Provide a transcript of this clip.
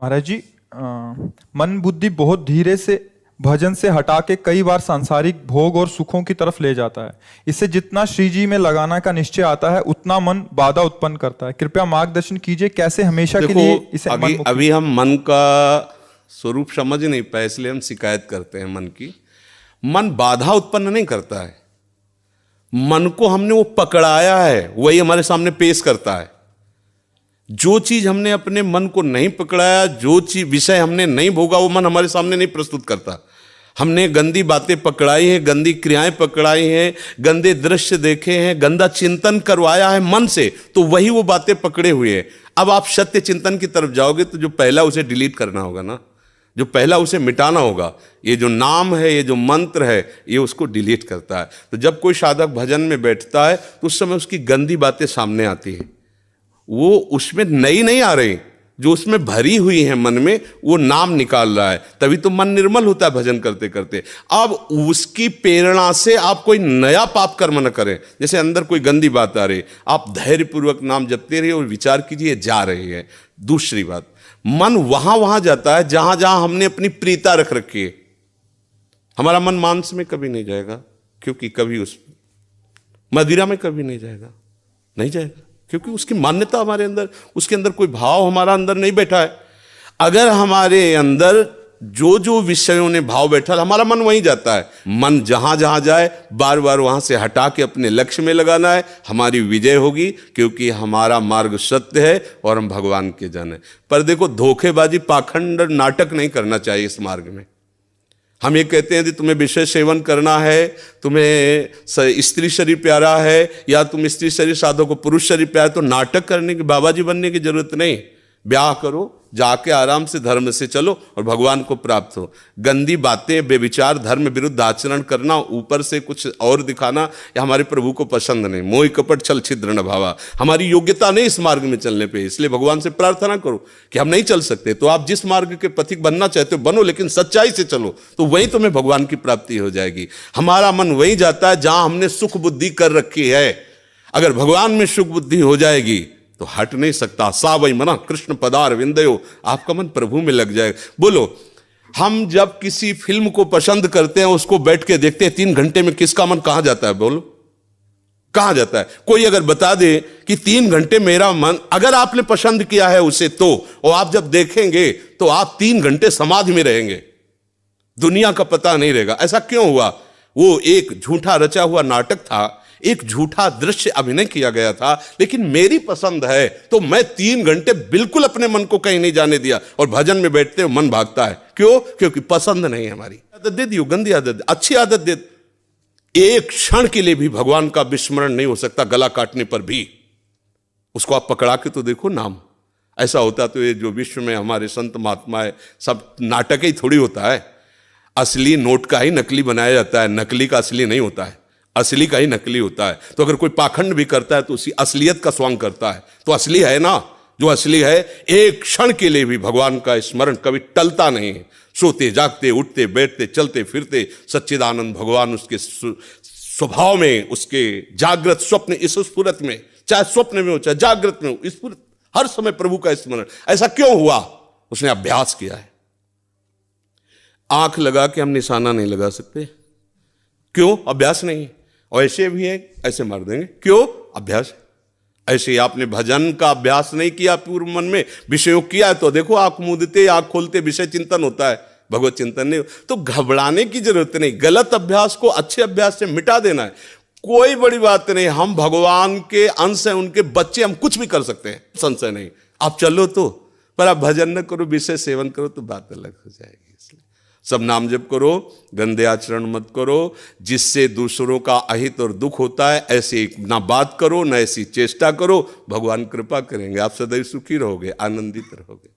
महाराज जी, मन बुद्धि बहुत धीरे से भजन से हटा के कई बार सांसारिक भोग और सुखों की तरफ ले जाता है। इससे जितना श्री जी में लगाना का निश्चय आता है उतना मन बाधा उत्पन्न करता है। कृपया मार्गदर्शन कीजिए कैसे हमेशा के लिए इसे अभी हम मन का स्वरूप समझ नहीं पाए, इसलिए हम शिकायत करते हैं मन की। मन बाधा उत्पन्न नहीं करता है, मन को हमने वो पकड़ाया है, वही हमारे सामने पेश करता है। जो चीज हमने अपने मन को नहीं पकड़ाया, जो चीज विषय हमने नहीं भोगा, वो मन हमारे सामने नहीं प्रस्तुत करता। हमने गंदी बातें पकड़ाई हैं, गंदी क्रियाएं पकड़ाई हैं, गंदे दृश्य देखे हैं, गंदा चिंतन करवाया है मन से, तो वही वो बातें पकड़े हुए हैं। अब आप सत्य चिंतन की तरफ जाओगे तो जो पहला उसे डिलीट करना होगा ना, जो पहला उसे मिटाना होगा। ये जो नाम है, ये जो मंत्र है, ये उसको डिलीट करता है। तो जब कोई साधक भजन में बैठता है तो उस समय उसकी गंदी बातें सामने आती हैं, वो उसमें नई नहीं आ रही, जो उसमें भरी हुई है मन में, वो नाम निकाल रहा है। तभी तो मन निर्मल होता है भजन करते करते। अब उसकी प्रेरणा से आप कोई नया पाप कर्म न करें। जैसे अंदर कोई गंदी बात आ रही, आप धैर्यपूर्वक नाम जपते रहिए और विचार कीजिए जा रही है। दूसरी बात, मन वहां जाता है जहां जहां हमने अपनी प्रीता रख रखी है। हमारा मन मांस में कभी नहीं जाएगा, क्योंकि कभी उस मदिरा में कभी नहीं जाएगा, नहीं जाएगा, क्योंकि उसकी मान्यता हमारे अंदर, उसके अंदर कोई भाव हमारा अंदर नहीं बैठा है। अगर हमारे अंदर जो जो विषयों ने भाव बैठा, हमारा मन वहीं जाता है। मन जहां जहां जाए, बार बार वहां से हटा के अपने लक्ष्य में लगाना है। हमारी विजय होगी, क्योंकि हमारा मार्ग सत्य है और हम भगवान के जन हैं। पर देखो, धोखेबाजी, पाखंड, नाटक नहीं करना चाहिए इस मार्ग में। हम ये कहते हैं कि तुम्हें विषय सेवन करना है, तुम्हें स्त्री शरीर प्यारा है, या तुम स्त्री शरीर साधो को पुरुष शरीर प्यारा, तो नाटक करने की, बाबा जी बनने की जरूरत नहीं। ब्याह करो, जाके आराम से धर्म से चलो और भगवान को प्राप्त हो। गंदी बातें, बेविचार, धर्म विरुद्ध आचरण करना, ऊपर से कुछ और दिखाना, या हमारे प्रभु को पसंद नहीं। मोह कपट छल छिद्र न भावा, हमारी योग्यता नहीं इस मार्ग में चलने पे। इसलिए भगवान से प्रार्थना करो कि हम नहीं चल सकते, तो आप जिस मार्ग के पथिक बनना चाहते हो बनो, लेकिन सच्चाई से चलो, तो वहीं तुम्हें भगवान की प्राप्ति हो जाएगी। हमारा मन वहीं जाता है जहां हमने सुख बुद्धि कर रखी है। अगर भगवान में सुख बुद्धि हो जाएगी तो हट नहीं सकता। सा वही मना कृष्ण पदार विंदयो, आपका मन प्रभु में लग जाएगा। बोलो, हम जब किसी फिल्म को पसंद करते हैं, उसको बैठ के देखते हैं, 3 घंटे में किसका मन कहां जाता है? बोलो, कहां जाता है? कोई अगर बता दे कि 3 घंटे मेरा मन, अगर आपने पसंद किया है उसे, तो और आप जब देखेंगे तो आप 3 घंटे समाधि में रहेंगे, दुनिया का पता नहीं रहेगा। ऐसा क्यों हुआ? वो एक झूठा रचा हुआ नाटक था, एक झूठा दृश्य अभिनय किया गया था, लेकिन मेरी पसंद है तो मैं 3 घंटे बिल्कुल अपने मन को कहीं नहीं जाने दिया, और भजन में बैठते हो मन भागता है। क्यों? क्योंकि पसंद नहीं है। हमारी आदत दे दी, गंदी आदत, अच्छी आदत दे। एक क्षण के लिए भी भगवान का विस्मरण नहीं हो सकता, गला काटने पर भी। उसको आप पकड़ा के तो देखो नाम। ऐसा होता तो ये जो विश्व में हमारे संत महात्मा है, सब नाटक ही थोड़ी होता है। असली नोट का ही नकली बनाया जाता है, नकली का असली नहीं होता है, असली का ही नकली होता है। तो अगर कोई पाखंड भी करता है तो उसी असलियत का स्वांग करता है, तो असली है ना। जो असली है, एक क्षण के लिए भी भगवान का स्मरण कभी टलता नहीं है। सोते जागते, उठते बैठते, चलते फिरते सच्चिदानंद भगवान उसके स्वभाव में, उसके जागृत स्वप्न, इस स्फुरत में, चाहे स्वप्न में हो चाहे जागृत में हो, स्फुरत, हर समय प्रभु का स्मरण। ऐसा क्यों हुआ? उसने अभ्यास किया है। आंख लगा के हम निशाना नहीं लगा सकते, क्यों? अभ्यास नहीं। और ऐसे भी है, ऐसे मार देंगे, क्यों? अभ्यास। ऐसे ही आपने भजन का अभ्यास नहीं किया, पूर्व मन में विषयों किया है, तो देखो आंख मूंदते, आंख खोलते विषय चिंतन होता है, भगवत चिंतन नहीं। तो घबराने की जरूरत नहीं, गलत अभ्यास को अच्छे अभ्यास से मिटा देना है। कोई बड़ी बात नहीं, हम भगवान के अंश हैं, उनके बच्चे, हम कुछ भी कर सकते हैं, संशय नहीं। आप चलो तो, पर आप भजन न करो, विषय सेवन करो, तो बात अलग हो जाएगी। इसलिए सब नाम जप करो, गंदे आचरण मत करो, जिससे दूसरों का अहित और दुख होता है, ऐसी ना बात करो, ना ऐसी चेष्टा करो। भगवान कृपा करेंगे, आप सदैव सुखी रहोगे, आनंदित रहोगे।